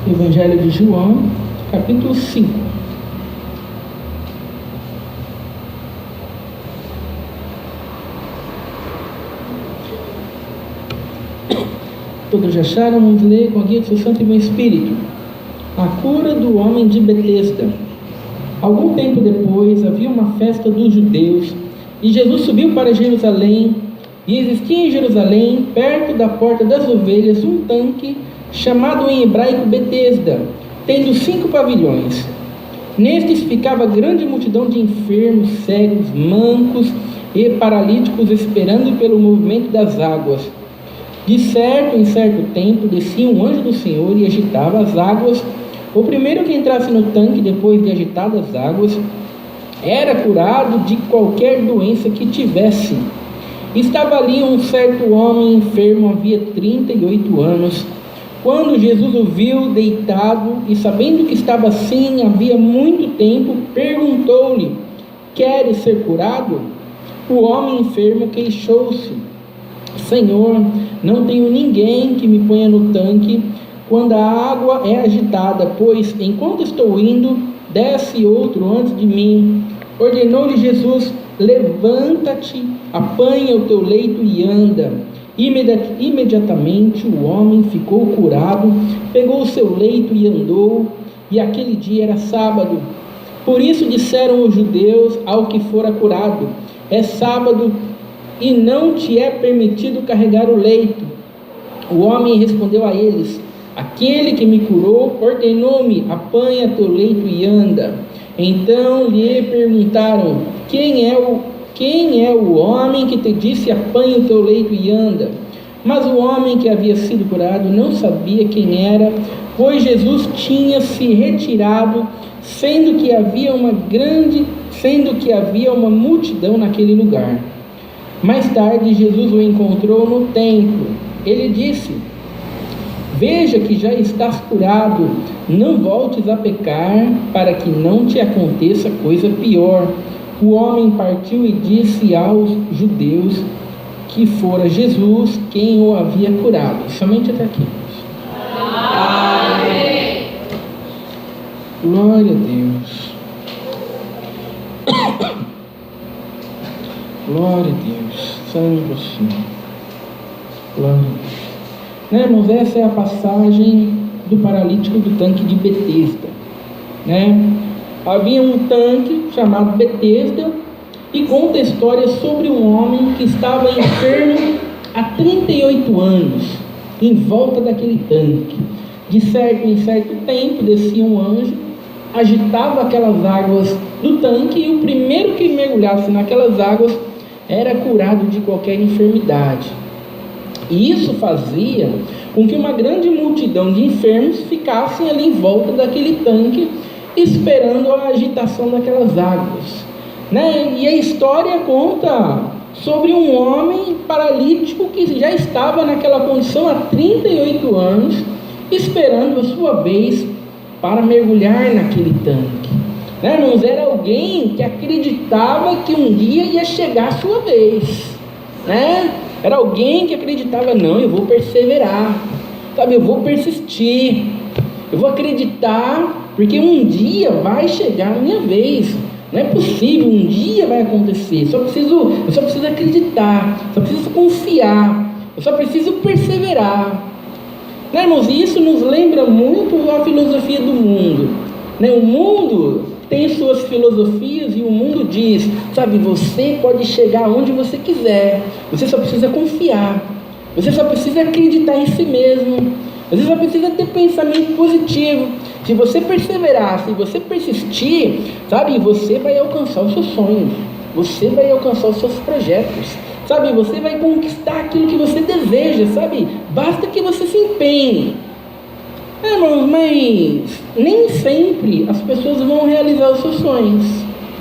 Evangelho de João, capítulo 5. Todos já acharam? Vamos ler com a guia do seu Santo e Bom Espírito. A cura do homem de Betesda. Algum tempo depois, havia uma festa dos judeus, e Jesus subiu para Jerusalém, e existia em Jerusalém, perto da porta das ovelhas, um tanque, chamado em hebraico Betesda, tendo 5 pavilhões. Nestes ficava grande multidão de enfermos, cegos, mancos e paralíticos, esperando pelo movimento das águas. De certo em certo tempo, descia um anjo do Senhor e agitava as águas. O primeiro que entrasse no tanque, depois de agitadas as águas, era curado de qualquer doença que tivesse. Estava ali um certo homem enfermo, havia 38 anos. Quando Jesus o viu deitado, e sabendo que estava assim havia muito tempo, perguntou-lhe: queres ser curado? O homem enfermo queixou-se: Senhor, não tenho ninguém que me ponha no tanque quando a água é agitada, pois enquanto estou indo, desce outro antes de mim. Ordenou-lhe Jesus: levanta-te, apanha o teu leito e anda. Imediatamente o homem ficou curado, pegou o seu leito e andou, e aquele dia era sábado. Por isso disseram os judeus ao que fora curado: é sábado e não te é permitido carregar o leito. O homem respondeu a eles: aquele que me curou ordenou-me: apanha teu leito e anda. Então lhe perguntaram: quem é o homem que te disse: apanha o teu leito e anda? Mas o homem que havia sido curado não sabia quem era, pois Jesus tinha se retirado, sendo que havia uma multidão naquele lugar. Mais tarde Jesus o encontrou no templo. Ele disse: veja que já estás curado, não voltes a pecar, para que não te aconteça coisa pior. O homem partiu e disse aos judeus que fora Jesus quem o havia curado. Somente até aqui. Amém. Glória a Deus. Glória a Deus. Santo Senhor. Glória a Deus. Né, irmãos, essa é a passagem do paralítico do tanque de Betesda, né? Havia um tanque chamado Betesda e conta a história sobre um homem que estava enfermo há 38 anos, em volta daquele tanque. De certo em certo tempo descia um anjo, agitava aquelas águas do tanque, e o primeiro que mergulhasse naquelas águas era curado de qualquer enfermidade. E isso fazia com que uma grande multidão de enfermos ficassem ali em volta daquele tanque, esperando a agitação daquelas águas, né? E a história conta sobre um homem paralítico que já estava naquela condição há 38 anos, esperando a sua vez para mergulhar naquele tanque, né, irmãos? Era alguém que acreditava que um dia ia chegar a sua vez, né? Era alguém que acreditava: não, eu vou perseverar, sabe, eu vou persistir, eu vou acreditar, porque um dia vai chegar a minha vez. Não é possível, um dia vai acontecer. Eu só preciso acreditar, só preciso confiar, eu só preciso perseverar, né, irmãos? E isso nos lembra muito a filosofia do mundo, né? O mundo tem suas filosofias e o mundo diz: sabe, você pode chegar onde você quiser, você só precisa confiar, você só precisa acreditar em si mesmo, você só precisa ter pensamento positivo. Se você perseverar, se você persistir, sabe, você vai alcançar os seus sonhos, você vai alcançar os seus projetos, sabe, você vai conquistar aquilo que você deseja, sabe, basta que você se empenhe. Irmãos, mas nem sempre as pessoas vão realizar os seus sonhos.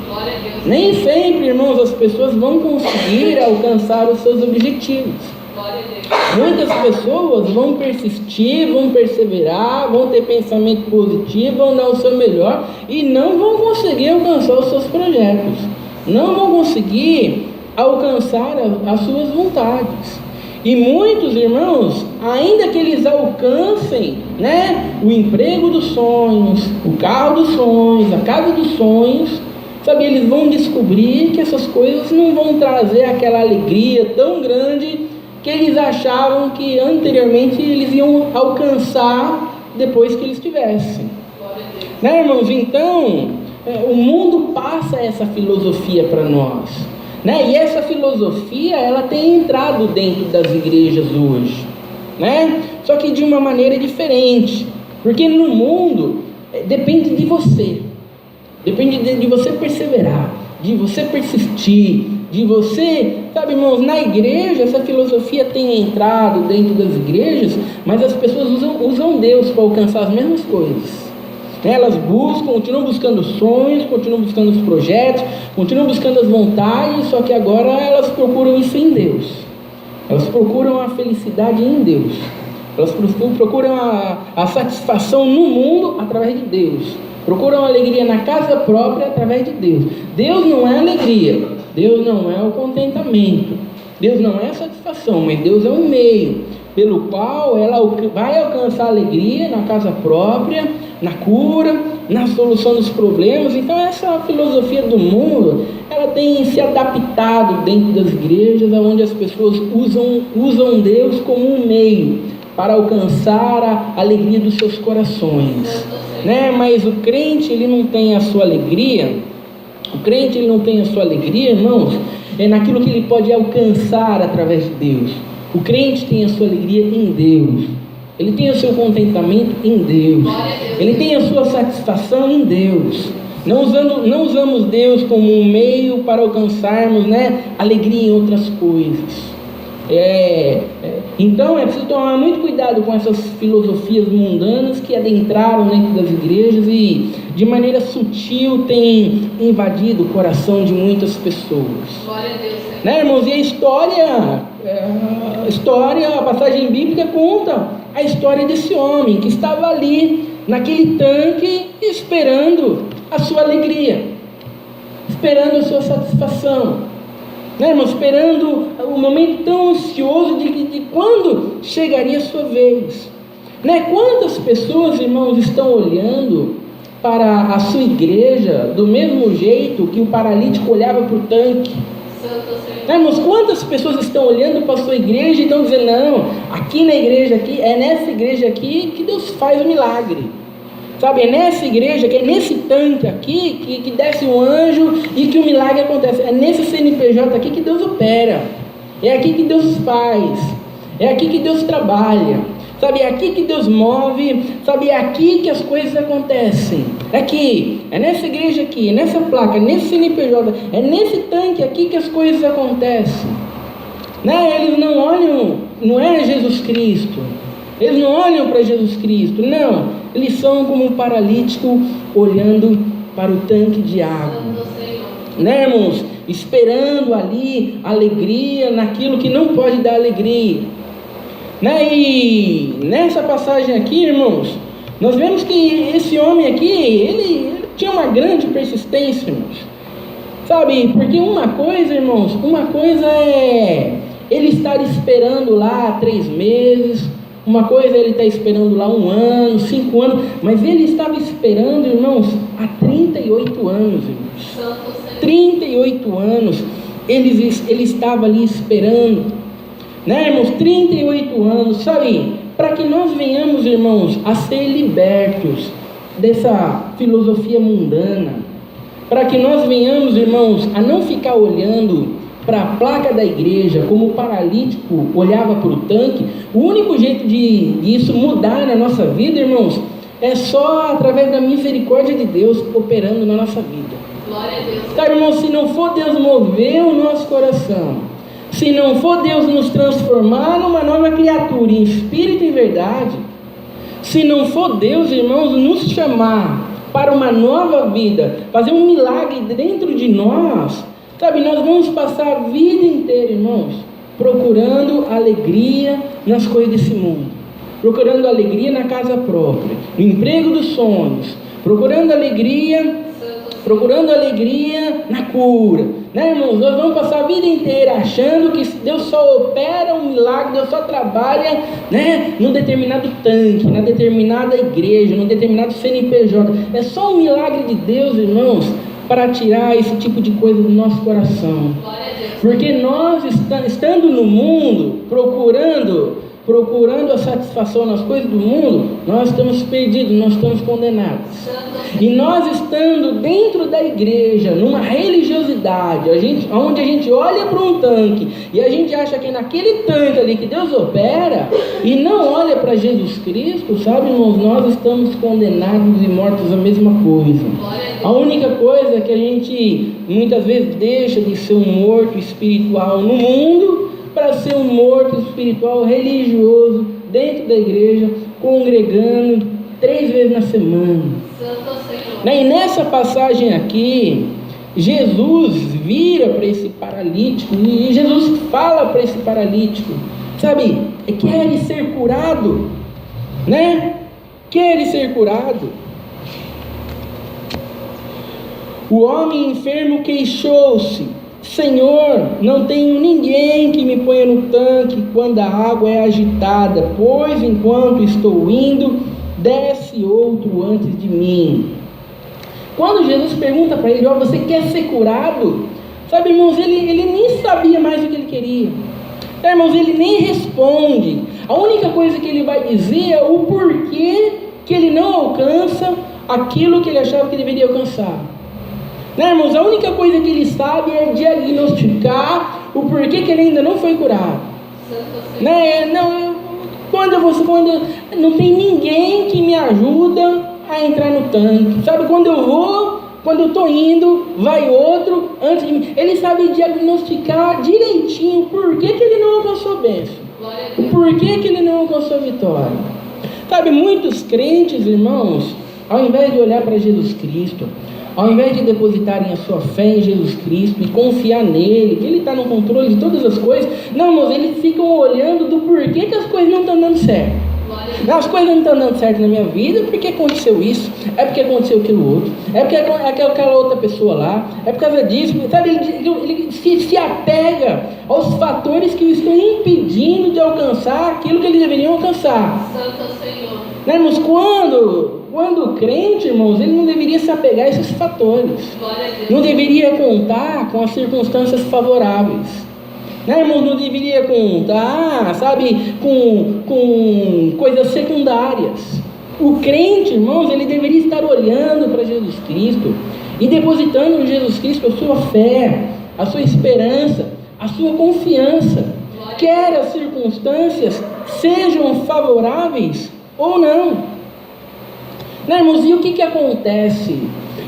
Glória a Deus. Nem sempre, irmãos, as pessoas vão conseguir alcançar os seus objetivos. Glória a Deus. Muitas pessoas vão persistir, vão perseverar, vão ter pensamento positivo, vão dar o seu melhor e não vão conseguir alcançar os seus projetos, não vão conseguir alcançar as suas vontades. E muitos irmãos ainda que eles alcancem, né, o emprego dos sonhos, o carro dos sonhos, a casa dos sonhos, sabe, eles vão descobrir que essas coisas não vão trazer aquela alegria tão grande que eles achavam que anteriormente eles iam alcançar depois que eles tivessem. Né, irmãos? Então, o mundo passa essa filosofia para nós, né? E essa filosofia, ela tem entrado dentro das igrejas hoje, né? Só que de uma maneira diferente, porque no mundo depende de você, depende de você perseverar, de você persistir, de você, sabe, irmãos, na igreja essa filosofia tem entrado dentro das igrejas, mas as pessoas usam Deus para alcançar as mesmas coisas. Elas continuam buscando sonhos, continuam buscando os projetos, continuam buscando as vontades, só que agora elas procuram isso em Deus. Elas procuram a felicidade em Deus. Elas procuram a satisfação no mundo através de Deus. Procuram a alegria na casa própria através de Deus. Deus não é alegria, Deus não é o contentamento, Deus não é a satisfação, mas Deus é um meio pelo qual ela vai alcançar alegria na casa própria, na cura, na solução dos problemas. Então essa filosofia do mundo, ela tem se adaptado dentro das igrejas, onde as pessoas usam Deus como um meio para alcançar a alegria dos seus corações, né? Mas o crente, ele não tem a sua alegria, irmãos, é naquilo que ele pode alcançar através de Deus. O crente tem a sua alegria em Deus, ele tem o seu contentamento em Deus, ele tem a sua satisfação em Deus. Não usamos Deus como um meio para alcançarmos, né, alegria em outras coisas. Então é preciso tomar muito cuidado com essas filosofias mundanas que adentraram dentro das igrejas e de maneira sutil tem invadido o coração de muitas pessoas. Glória a Deus, né, irmãos? E a passagem bíblica conta a história desse homem que estava ali naquele tanque esperando a sua alegria, esperando a sua satisfação, né, irmão? Esperando o momento tão ansioso de quando chegaria a sua vez, né? Quantas pessoas, irmãos, estão olhando para a sua igreja do mesmo jeito que o paralítico olhava para o tanque? Né, irmãos? Quantas pessoas estão olhando para a sua igreja e estão dizendo: não, aqui na igreja aqui, é nessa igreja aqui que Deus faz o milagre, sabe? É nessa igreja, que é nesse tanque aqui que desce um anjo e que o milagre acontece. É nesse CNPJ aqui que Deus opera. É aqui que Deus faz. É aqui que Deus trabalha. Sabe? É aqui que Deus move. Sabe? É aqui que as coisas acontecem. É aqui. É nessa igreja aqui. É nessa placa. É nesse CNPJ. É nesse tanque aqui que as coisas acontecem. Né? Eles não olham, não é Jesus Cristo. Eles não olham para Jesus Cristo, não. Eles são como um paralítico olhando para o tanque de água, né, irmãos? Esperando ali alegria naquilo que não pode dar alegria, né? E nessa passagem aqui, irmãos, nós vemos que esse homem aqui, ele tinha uma grande persistência, irmãos, sabe? Porque uma coisa, irmãos, é ele estar esperando lá 3 meses, uma coisa é ele estar esperando lá 1 ano, 5 anos, mas ele estava esperando, irmãos, há 38 anos, irmãos. 38 anos, ele estava ali esperando, né, irmãos? 38 anos, sabe? Para que nós venhamos, irmãos, a ser libertos dessa filosofia mundana, para que nós venhamos, irmãos, a não ficar olhando para a placa da igreja, como o paralítico olhava para o tanque. O único jeito de isso mudar na nossa vida, irmãos, é só através da misericórdia de Deus operando na nossa vida. Glória a Deus. Tá, irmãos, se não for Deus mover o nosso coração, se não for Deus nos transformar numa nova criatura, em espírito e verdade, se não for Deus, irmãos, nos chamar para uma nova vida, fazer um milagre dentro de nós, sabe, nós vamos passar a vida inteira, irmãos, procurando alegria nas coisas desse mundo, procurando alegria na casa própria, no emprego dos sonhos, procurando alegria na cura, Né, irmãos? Nós vamos passar a vida inteira achando que Deus só opera um milagre, Deus só trabalha, né, num determinado tanque, na determinada igreja, num determinado CNPJ. É só um milagre de Deus, irmãos, para tirar esse tipo de coisa do nosso coração. Porque nós, estando no mundo, procurando a satisfação nas coisas do mundo, nós estamos perdidos, nós estamos condenados. E nós estando dentro da igreja, numa religiosidade, onde a gente olha para um tanque e a gente acha que é naquele tanque ali que Deus opera, e não olha para Jesus Cristo, sabe, irmãos, nós estamos condenados e mortos a mesma coisa. A única coisa é que a gente muitas vezes deixa de ser um morto espiritual no mundo para ser um morto espiritual religioso dentro da igreja, congregando 3 vezes na semana. E nessa passagem aqui, Jesus vira para esse paralítico e Jesus fala para esse paralítico, sabe, quer ser curado, né? Quer ser curado. O homem enfermo queixou-se: Senhor, não tenho ninguém que me ponha no tanque quando a água é agitada, pois enquanto estou indo, desce outro antes de mim. Quando Jesus pergunta para ele: você quer ser curado? Sabe, irmãos, ele nem sabia mais o que ele queria. Irmãos, ele nem responde. A única coisa que ele vai dizer é o porquê que ele não alcança aquilo que ele achava que deveria alcançar. Né, irmãos, a única coisa que ele sabe é diagnosticar o porquê que ele ainda não foi curado. Né? Quando não tem ninguém que me ajuda a entrar no tanque. Sabe, quando eu estou indo, vai outro antes de mim. Ele sabe diagnosticar direitinho o porquê que ele não alcançou bênção, o porquê que ele não alcançou vitória. Sabe, muitos crentes, irmãos, ao invés de olhar para Jesus Cristo, ao invés de depositarem a sua fé em Jesus Cristo e confiar nele, que ele está no controle de todas as coisas, não, irmãos, eles ficam olhando do porquê que as coisas não estão dando certo. Não, as coisas não estão dando certo na minha vida, porque aconteceu isso, é porque aconteceu aquilo outro, é porque aquela outra pessoa lá, é por causa disso, sabe, ele se apega aos fatores que o estão impedindo de alcançar aquilo que eles deveriam alcançar. Santo Senhor. Né, irmãos, quando o crente, irmãos, ele não deveria se apegar a esses fatores, não deveria contar com as circunstâncias favoráveis, né, irmãos, não deveria contar, sabe, com coisas secundárias. O crente, irmãos, ele deveria estar olhando para Jesus Cristo e depositando em Jesus Cristo a sua fé, a sua esperança, a sua confiança, quer as circunstâncias sejam favoráveis ou não. Né, irmãos, e o que acontece?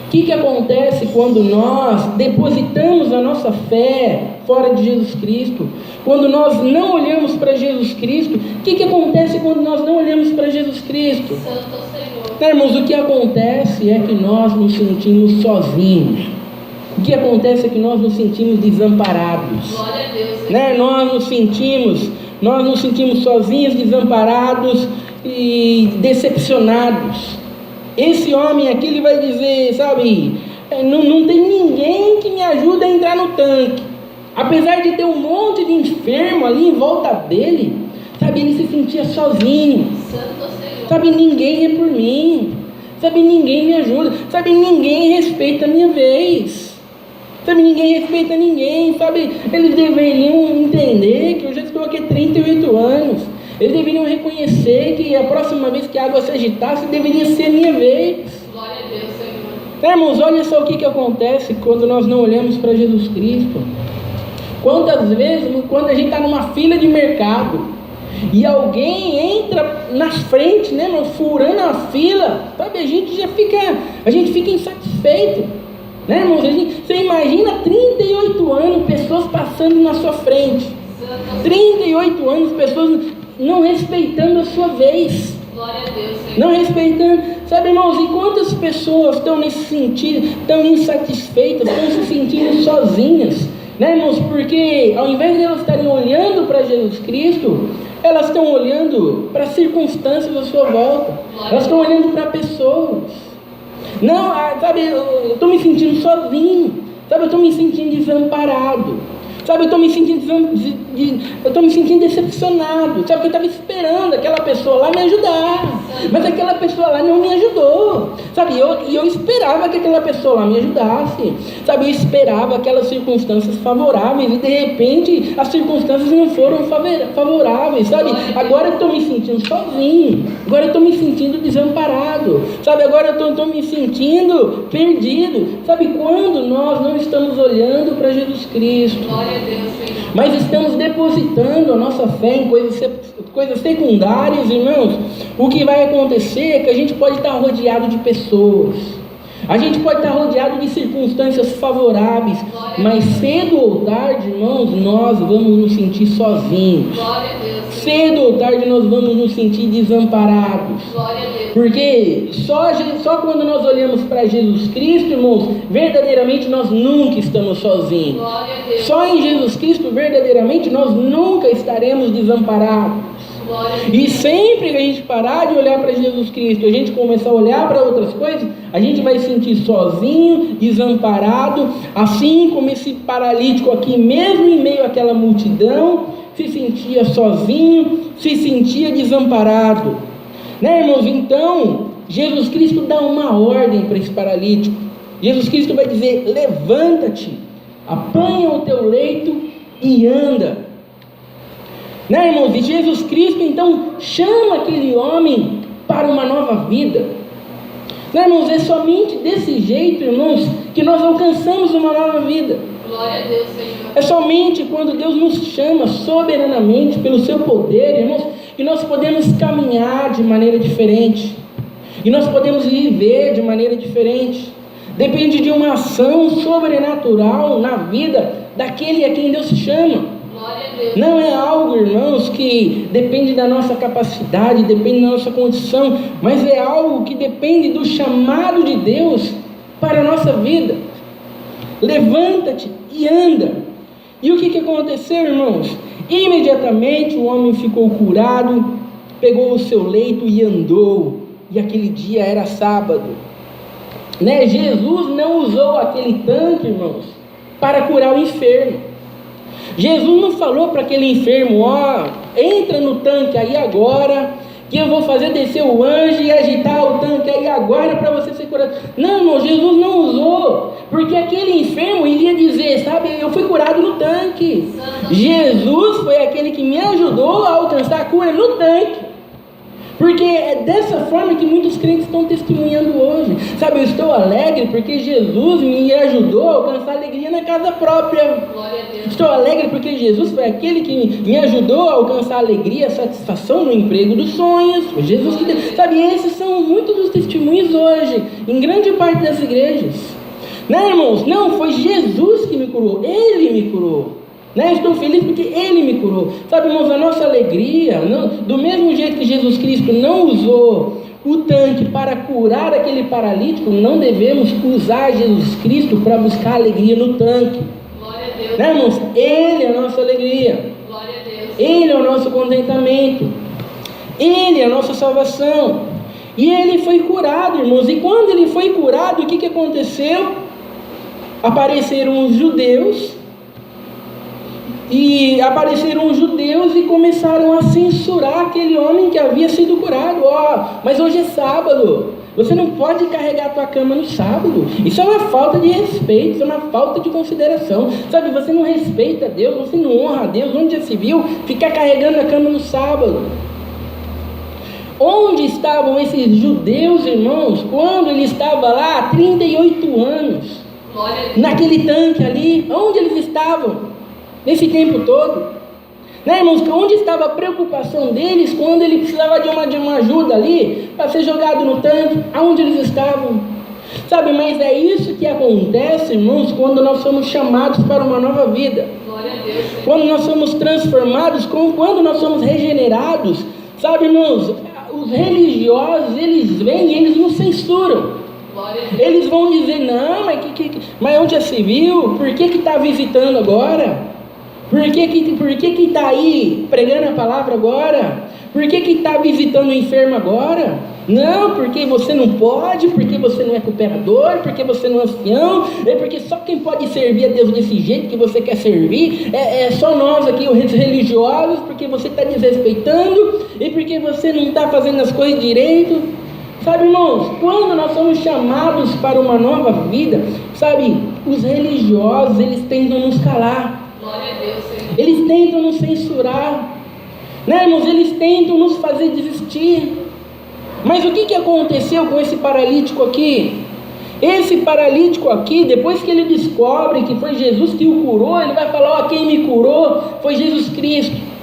O que acontece quando nós depositamos a nossa fé fora de Jesus Cristo? Quando nós não olhamos para Jesus Cristo? O que acontece quando nós não olhamos para Jesus Cristo? Santo Senhor. Né, irmãos, o que acontece é que nós nos sentimos sozinhos. O que acontece é que nós nos sentimos desamparados. Glória a Deus. Né? Nós nos sentimos sozinhos, desamparados e decepcionados. Esse homem aqui, ele vai dizer, sabe, não tem ninguém que me ajude a entrar no tanque. Apesar de ter um monte de enfermo ali em volta dele, sabe, ele se sentia sozinho. Sabe, ninguém é por mim. Sabe, ninguém me ajuda. Sabe, ninguém respeita a minha vez. Sabe, ninguém respeita ninguém. Sabe, eles deveriam entender que eu já estou aqui há 38 anos. Eles deveriam reconhecer que a próxima vez que a água se agitasse, deveria ser a minha vez. Glória a Deus, Senhor. Irmãos, olha só o que acontece quando nós não olhamos para Jesus Cristo. Quantas vezes, quando a gente está numa fila de mercado e alguém entra na frente, né, irmão, furando a fila, sabe, a gente fica insatisfeito. Né, irmãos? Você imagina 38 anos, pessoas passando na sua frente. 38 anos, pessoas não respeitando a sua vez. Glória a Deus, Senhor. Não respeitando. Sabe, irmãos, e quantas pessoas estão nesse sentido, estão insatisfeitas, estão se sentindo sozinhas, né, irmãos? Porque ao invés de elas estarem olhando para Jesus Cristo, elas estão olhando para as circunstâncias à sua volta. Elas estão olhando para pessoas. Não, sabe, eu estou me sentindo sozinho. Sabe, eu estou me sentindo desamparado. Sabe, eu estou me sentindo decepcionado. Sabe, eu estava esperando aquela pessoa lá me ajudar, mas aquela pessoa lá não me ajudou. Sabe, eu esperava que aquela pessoa lá me ajudasse. Sabe, eu esperava aquelas circunstâncias favoráveis e de repente as circunstâncias não foram favoráveis. Sabe, agora eu estou me sentindo sozinho. Agora eu estou me sentindo desamparado. Sabe, agora eu estou me sentindo perdido. Sabe, quando nós não estamos olhando para Jesus Cristo, mas estamos depositando a nossa fé em coisas secundárias, irmãos, o que vai acontecer é que a gente pode estar rodeado de pessoas, a gente pode estar rodeado de circunstâncias favoráveis, mas cedo ou tarde, irmãos, nós vamos nos sentir sozinhos. Cedo ou tarde nós vamos nos sentir desamparados. Porque só quando nós olhamos para Jesus Cristo, irmãos, verdadeiramente nós nunca estamos sozinhos. Só em Jesus Cristo, verdadeiramente, nós nunca estaremos desamparados. E sempre que a gente parar de olhar para Jesus Cristo, a gente começar a olhar para outras coisas, a gente vai se sentir sozinho, desamparado, assim como esse paralítico aqui, mesmo em meio àquela multidão, se sentia sozinho, se sentia desamparado. Né, irmãos? Então, Jesus Cristo dá uma ordem para esse paralítico. Jesus Cristo vai dizer: levanta-te, apanha o teu leito e anda. Né, irmãos? E Jesus Cristo então chama aquele homem para uma nova vida. Né, irmãos? É somente desse jeito, irmãos, que nós alcançamos uma nova vida. Glória a Deus, Senhor. É somente quando Deus nos chama soberanamente pelo seu poder, irmãos, que nós podemos caminhar de maneira diferente, e nós podemos viver de maneira diferente. Depende de uma ação sobrenatural na vida daquele a quem Deus chama. Glória a Deus. Não é algo, irmãos, que depende da nossa capacidade, depende da nossa condição, mas é algo que depende do chamado de Deus para a nossa vida. Levanta-te e anda. E o que aconteceu, irmãos? Imediatamente o homem ficou curado, pegou o seu leito e andou. E aquele dia era sábado. Né? Jesus não usou aquele tanque, irmãos, para curar o enfermo. Jesus não falou para aquele enfermo: ó, entra no tanque aí agora, que eu vou fazer descer o anjo e agitar o tanque aí agora para você ser curado. Não, irmão, Jesus não usou, porque aquele enfermo iria dizer: sabe, eu fui curado no tanque. Jesus foi aquele que me ajudou a alcançar a cura no tanque. Porque é dessa forma que muitos crentes estão testemunhando hoje. Sabe, eu estou alegre porque Jesus me ajudou a alcançar alegria na casa própria. Glória a Deus. Estou alegre porque Jesus foi aquele que me ajudou a alcançar alegria, satisfação no emprego dos sonhos. Foi Jesus que deu. Sabe, esses são muitos dos testemunhos hoje, em grande parte das igrejas. Não, irmãos, não, foi Jesus que me curou, Ele me curou. Né? Estou feliz porque Ele me curou. Sabe, irmãos, a nossa alegria, não, do mesmo jeito que Jesus Cristo não usou o tanque para curar aquele paralítico, não devemos usar Jesus Cristo para buscar alegria no tanque. Glória a Deus. Né, irmãos? Ele é a nossa alegria. Glória a Deus. Ele é o nosso contentamento. Ele é a nossa salvação. E ele foi curado, irmãos. E quando ele foi curado, o que aconteceu? Apareceram os judeus. E começaram a censurar aquele homem que havia sido curado. Mas hoje é sábado, você não pode carregar a tua cama no sábado. Isso é uma falta de respeito, isso é uma falta de consideração. Sabe, você não respeita a Deus, você não honra a Deus. Onde já se viu ficar carregando a cama no sábado? Onde estavam esses judeus, irmãos, quando ele estava lá há 38 anos? Glória a Deus. Naquele tanque ali, onde eles estavam? Nesse tempo todo, né, irmãos? Onde estava a preocupação deles quando ele precisava de uma ajuda ali para ser jogado no tanque? Aonde eles estavam? Sabe, mas é isso que acontece, irmãos, quando nós somos chamados para uma nova vida. Glória a Deus. Quando nós somos transformados, quando nós somos regenerados. Sabe, irmãos, os religiosos, eles vêm e eles nos censuram. Eles vão dizer: não, mas onde já se viu? Por que está visitando agora? Por que está aí pregando a palavra agora? Por que está visitando o enfermo agora? Não, porque você não pode, porque você não é cooperador, porque você não é ancião, é porque só quem pode servir a Deus desse jeito que você quer servir, é só nós aqui, os religiosos, porque você está desrespeitando, e porque você não está fazendo as coisas direito. Sabe, irmãos, quando nós somos chamados para uma nova vida, sabe, os religiosos, eles tentam nos calar. Glória a Deus, Senhor. Eles tentam nos censurar, né, irmãos? Eles tentam nos fazer desistir. Mas o que aconteceu com esse paralítico aqui? Esse paralítico aqui, depois que ele descobre que foi Jesus que o curou, ele vai falar: quem me curou foi Jesus Cristo.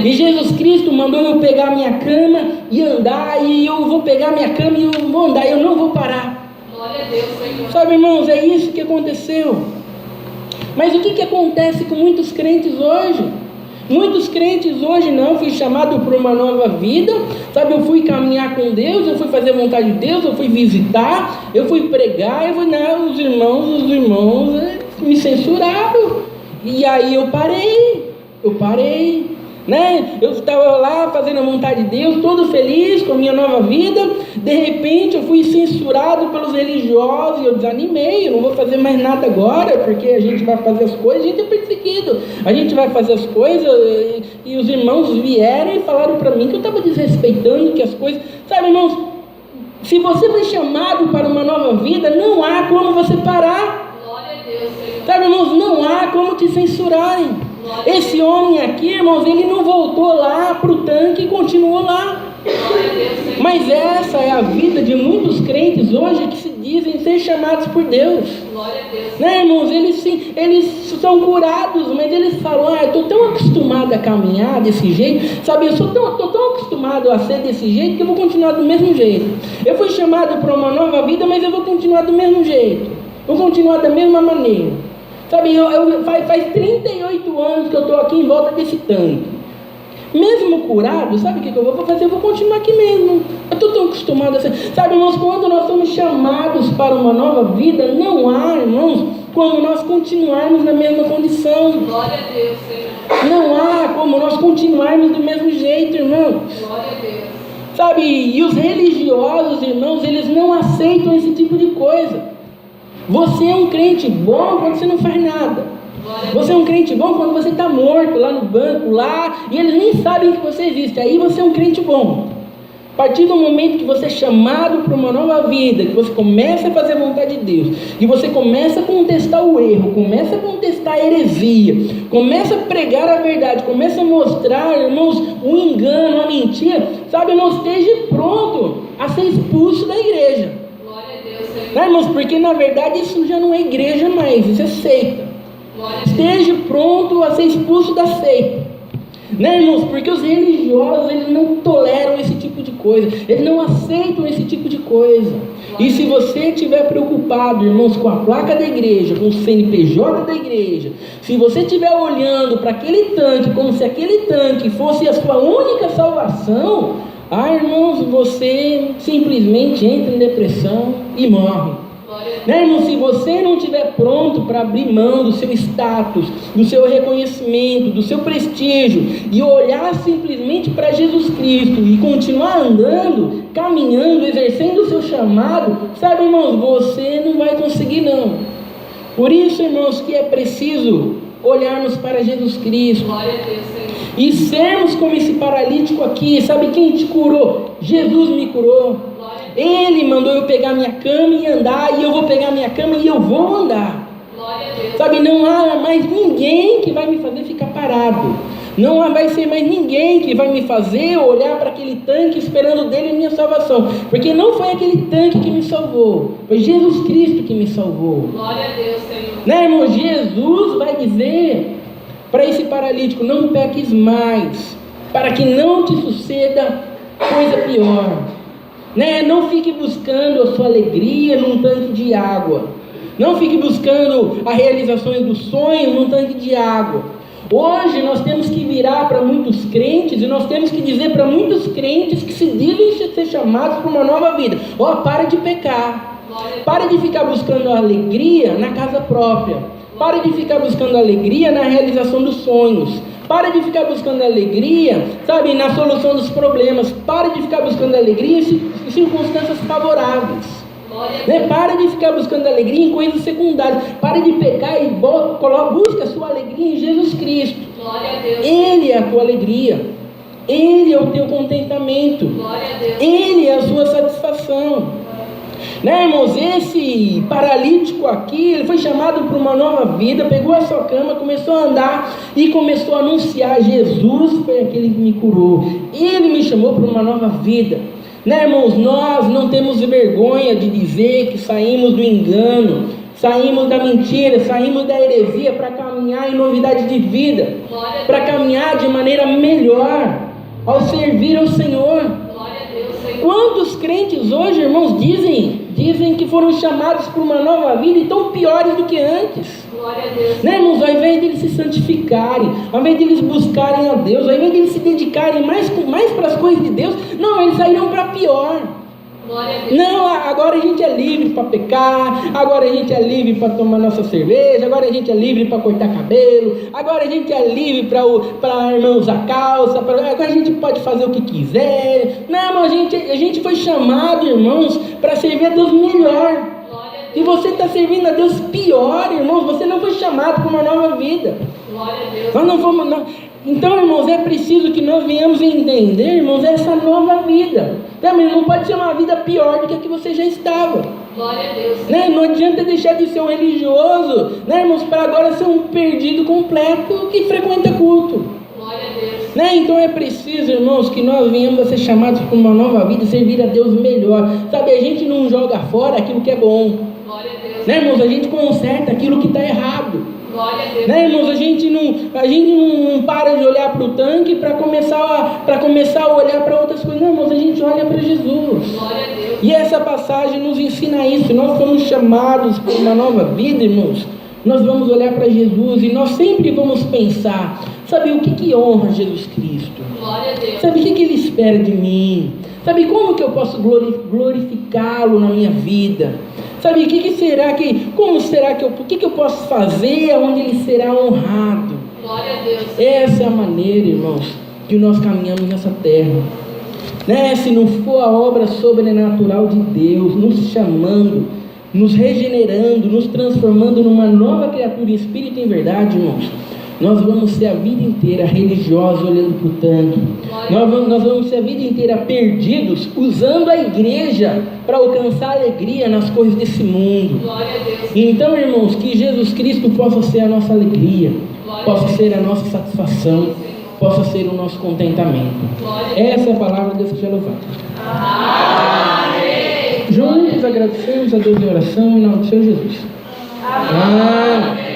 E Jesus Cristo mandou eu pegar minha cama e andar, e eu vou pegar minha cama e eu vou andar, eu não vou parar. Glória a Deus, Senhor. Sabe, irmãos, é isso que aconteceu. Mas o que acontece com muitos crentes hoje? Muitos crentes hoje não, fui chamado para uma nova vida, sabe, eu fui caminhar com Deus, eu fui fazer a vontade de Deus, eu fui visitar, eu fui pregar, os irmãos me censuraram, e aí eu parei, né? Eu estava lá fazendo a vontade de Deus, todo feliz com a minha nova vida. De repente eu fui censurado pelos religiosos e eu desanimei. Eu não vou fazer mais nada agora, porque a gente vai fazer as coisas, a gente é perseguido, a gente vai fazer as coisas. E os irmãos vieram e falaram para mim que eu estava desrespeitando, que as coisas, sabe, irmãos, se você foi chamado para uma nova vida, não há como você parar. Glória a Deus, Senhor. Sabe, irmãos, não há como te censurarem. Esse homem aqui, irmãos, ele não voltou lá para o tanque e continuou lá. Mas essa é a vida de muitos crentes hoje que se dizem ser chamados por Deus. Glória a Deus. Né, irmãos? Eles são curados, mas eles falam: eu estou tão acostumado a caminhar desse jeito, sabe? Eu estou tão acostumado a ser desse jeito que eu vou continuar do mesmo jeito. Eu fui chamado para uma nova vida, mas eu vou continuar do mesmo jeito. Vou continuar da mesma maneira. Sabe, faz 38 anos que eu estou aqui em volta desse tanque. Mesmo curado, sabe o que eu vou fazer? Eu vou continuar aqui mesmo. Eu estou tão acostumado a ser. Sabe, irmãos, quando nós somos chamados para uma nova vida, não há, irmãos, como nós continuarmos na mesma condição. Glória a Deus, Senhor. Não há como nós continuarmos do mesmo jeito, irmãos. Glória a Deus. Sabe, e os religiosos, irmãos, eles não aceitam esse tipo de coisa. Você é um crente bom quando você não faz nada. Você é um crente bom quando você está morto lá no banco, lá, e eles nem sabem que você existe. Aí você é um crente bom. A partir do momento que você é chamado para uma nova vida, que você começa a fazer a vontade de Deus, que você começa a contestar o erro, começa a contestar a heresia, começa a pregar a verdade, começa a mostrar, irmãos, o engano, a mentira, sabe, irmãos, esteja pronto a ser expulso da igreja. Não, irmãos, porque na verdade isso já não é igreja mais, isso é seita. Esteja pronto a ser expulso da seita. Né, irmãos? Porque os religiosos, eles não toleram esse tipo de coisa, eles não aceitam esse tipo de coisa. E se você estiver preocupado, irmãos, com a placa da igreja, com o CNPJ da igreja, se você estiver olhando para aquele tanque como se aquele tanque fosse a sua única salvação, irmãos, você simplesmente entra em depressão e morre. Né, irmão? Se você não estiver pronto para abrir mão do seu status, do seu reconhecimento, do seu prestígio, e olhar simplesmente para Jesus Cristo e continuar andando, caminhando, exercendo o seu chamado, sabe, irmãos, você não vai conseguir não. Por isso, irmãos, que é preciso olharmos para Jesus Cristo. Glória a Deus, Senhor. E sermos como esse paralítico aqui. Sabe quem te curou? Jesus me curou. Ele mandou eu pegar minha cama e andar, e eu vou pegar minha cama e eu vou andar. Glória a Deus. Sabe, não há mais ninguém que vai me fazer ficar parado. Não vai ser mais ninguém que vai me fazer olhar para aquele tanque esperando dele a minha salvação. Porque não foi aquele tanque que me salvou, foi Jesus Cristo que me salvou. Glória a Deus, Senhor. Né, irmão? Jesus vai dizer para esse paralítico: não peques mais, para que não te suceda coisa pior. Né? Não fique buscando a sua alegria num tanque de água. Não fique buscando a realização dos sonhos num tanque de água. Hoje nós temos que virar para muitos crentes e nós temos que dizer para muitos crentes que se dizem ser chamados para uma nova vida: para de pecar. Pare de ficar buscando a alegria na casa própria. Pare de ficar buscando a alegria na realização dos sonhos. Para de ficar buscando alegria, sabe, na solução dos problemas. Para de ficar buscando alegria em circunstâncias favoráveis. Né? Para de ficar buscando alegria em coisas secundárias. Para de pecar e busca a sua alegria em Jesus Cristo. Glória a Deus. Ele é a tua alegria. Ele é o teu contentamento. Glória a Deus. Ele é a sua satisfação. Né, irmãos, esse paralítico aqui, ele foi chamado para uma nova vida, pegou a sua cama, começou a andar e começou a anunciar: Jesus foi aquele que me curou, ele me chamou para uma nova vida. Né, irmãos, nós não temos vergonha de dizer que saímos do engano, saímos da mentira, saímos da heresia para caminhar em novidade de vida, para caminhar de maneira melhor, ao servir ao Senhor. Quantos crentes hoje, irmãos, dizem que foram chamados para uma nova vida e estão piores do que antes? Glória a Deus. Né, irmãos, ao invés de eles se santificarem, ao invés de eles buscarem a Deus, ao invés de eles se dedicarem mais para as coisas de Deus, não, eles saíram para pior. Glória a Deus. Não, agora a gente é livre para pecar, agora a gente é livre para tomar nossa cerveja, agora a gente é livre para cortar cabelo, agora a gente é livre para irmão usar calça, agora a gente pode fazer o que quiser. Não, a gente foi chamado, irmãos, para servir a Deus melhor. E você está servindo a Deus pior, irmãos. Você não foi chamado para uma nova vida. Glória a Deus. Nós não fomos. Então, irmãos, é preciso que nós venhamos entender, irmãos, essa nova vida. Também não pode ser uma vida pior do que a que você já estava. Glória a Deus. Né? Não adianta deixar de ser um religioso, né, irmãos, para agora ser um perdido completo que frequenta culto. Glória a Deus. Né? Então é preciso, irmãos, que nós venhamos a ser chamados para uma nova vida e servir a Deus melhor. Sabe, a gente não joga fora aquilo que é bom. Glória a Deus. Né, irmãos, a gente conserta aquilo que está errado. Glória a Deus. Né, irmãos, a gente não para de olhar para o tanque para começar a olhar para outras coisas. Não, irmãos, a gente olha para Jesus. Glória a Deus. E essa passagem nos ensina isso. Nós fomos chamados para uma nova vida, irmãos. Nós vamos olhar para Jesus e nós sempre vamos pensar, sabe, o que honra Jesus Cristo? Glória a Deus. Sabe, o que Ele espera de mim? Sabe, como que eu posso glorificá-lo na minha vida? Sabe, o que eu posso fazer onde Ele será honrado? Glória a Deus. Essa é a maneira, irmãos, que nós caminhamos nessa terra. Né? Se não for a obra sobrenatural de Deus, nos chamando, nos regenerando, nos transformando numa nova criatura em espírito e em verdade, irmãos, nós vamos ser a vida inteira religiosos olhando para o tanque. Nós vamos ser a vida inteira perdidos, usando a igreja para alcançar alegria nas coisas desse mundo. Glória a Deus. Então, irmãos, que Jesus Cristo possa ser a nossa alegria, possa ser a nossa satisfação, possa ser o nosso contentamento. Essa é a palavra de Deus que já louvado. Amém. Juntos agradecemos a Deus em oração em nome do Senhor Jesus. Amém.